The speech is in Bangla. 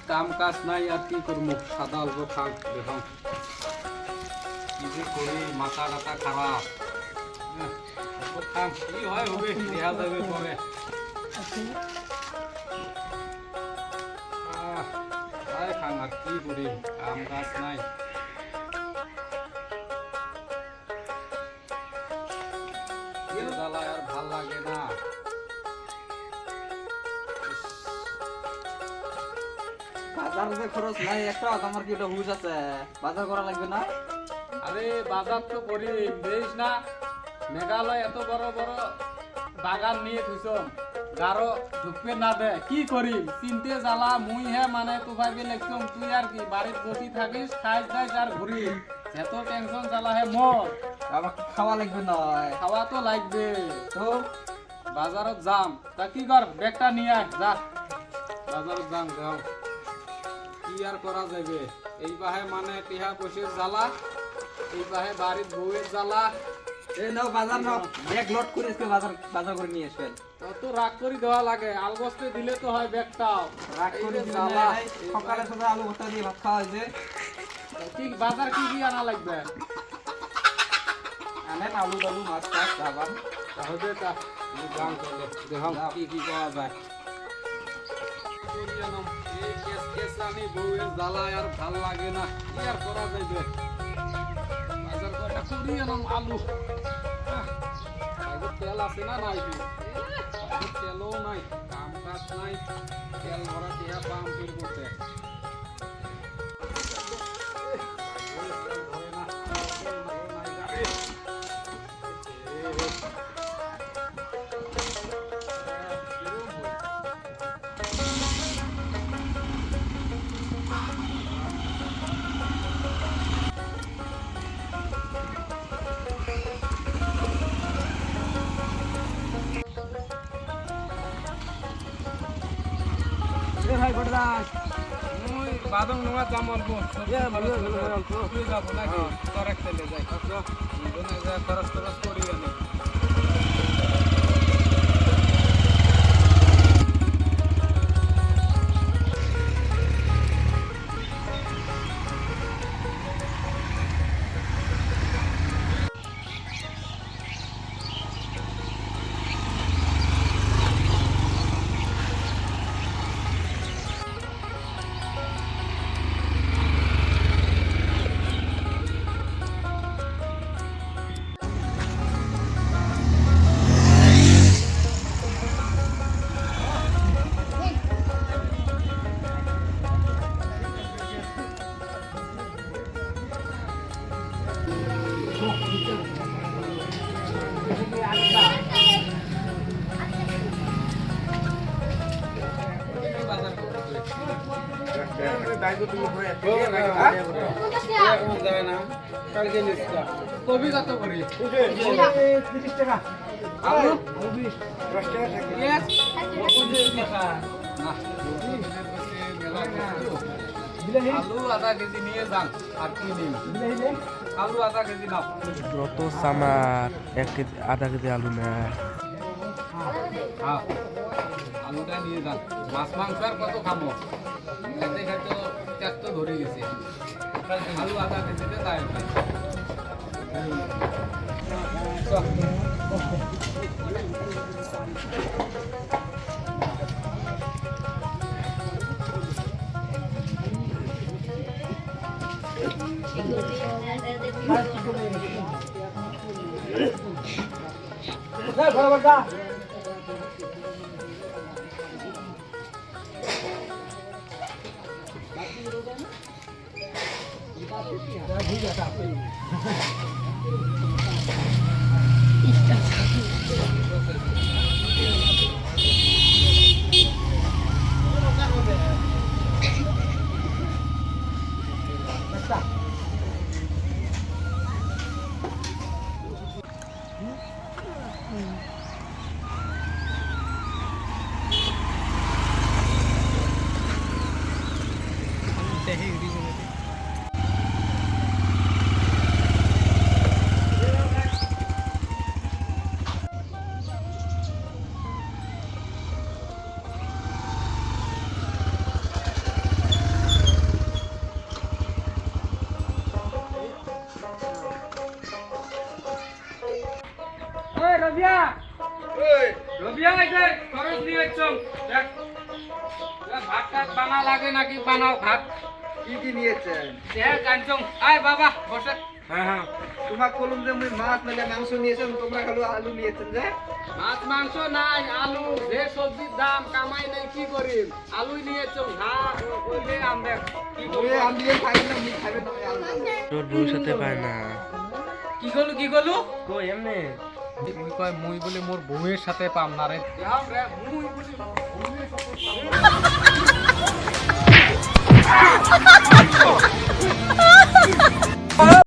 কাম কাজ নাই আর কি করবো, সাদা অল্প খাম দেখুন কি যে করি, মাথা টাথা খারাপ। খাম কি হয় হবে, দেখা যাবে পরে। খাম আর কি করি, কাম কাজ নাই। জ্বালায় আর ভাল লাগে না। বাজারে খরচ নাই একটা, আমার কি এটা হুশ আছে, বাজার করা লাগবে না? আরে বাজার তো করি, দেখিস না মেঘালয় এত বড় বড় বাগান নিয়ে থুইছ, গারো ঢুকবে না দে, কি করি চিনতে জ্বালা। মুই হে মানে তো ভাবি লাগছম, তুই আর কি বাড়িতে বসি থাকিস, খাইস দাইস আর ঘুরি, এত টেনশন জ্বালা হে মোর। আমাকে খাওয়া লাগবে নয়? খাওয়া তো লাগবে তো বাজারত যাম, তা কি কর ব্যাগটা নিয়ে আয়, যা বাজারত যাম। যাও কি আর করা যাবে, এই বাহে মানে টিহা পয়সার জ্বালা, এই বাহে বাড়ির বউয়ের জ্বালা। এই নাও বাজার নাও, ব্যাগ লোড করে আজকে বাজার বাজার করে নিয়ে আসবেন। তত রাগ করে দেওয়া লাগে, আলবস্তে দিলে তো হয় ব্যাগটাও। রাগ করে জ্বালা, সকালে সকালে আলু ভর্তা দিয়ে ভাত খাওয়া হয়েছে। ঠিক বাজার কি কি আনা লাগবে? আনেন আলু টালু মাছ টাছ খাবার। তাহলে তা দাম করলে দেখো কি কি করা যায়। এই কেস কেস আনি বউয়ের জ্বালায় আর ভাল লাগে না, কি আর করা যাইবে। বাজার কয়টা করি আনাম, আলু তেল আছে না নাই, তেলও নাই, কাম কাজ নাই, তেল ভরা টিহা পাম ফিল করতে। ভাই বড়দাস, মুই বাদং নোয়া দাম অল্প, তুই যাবো নাকি তোর এক তেলে যাই, খরচ টরচ করি আমি। কবি কত করি? 30 টাকা। আলু 20 টাকা থাকে। আলু আধা কেজি নিয়ে যান, আর কি নিন? আলু আধা কেজি নাও। যত সামার 1 কেজি আধা কেজি আলু নেয়। হ্যাঁ আলুটা নিয়ে যান, মাছ মাংস আর কত খাবো, খেতে খেতে পেট তো ধরে গেছে। আলু আধা কেজিতে তাই খরচ নিয়েছো দেখ ভাত টাত বানা লাগে নাকি বানাও ভাত কি কি নিয়েছেন? দেখ কাঞ্চং আয় বাবা বসে হ্যাঁ তোমাক কলম যে মুই মাছ নালে মাংস নিয়েছেন, তোমরা খালি আলু নিয়েছেন যে? মাছ মাংস নাই আলু যে সবজির দাম কামাই নাই কি করিম আলুই নিয়েছো ভাত ওইলে আমবে কি মুই করব আম দিয়ে খাই না, মুই খাবে না আলু খাবো। তোর বউর সাথে পায় না কি গলু কই এমনি মুই কয় মুই বলে মোর বউয়ের সাথে পাম না রে যাও রে মুই বলে বউয়ের সাথে পাম না।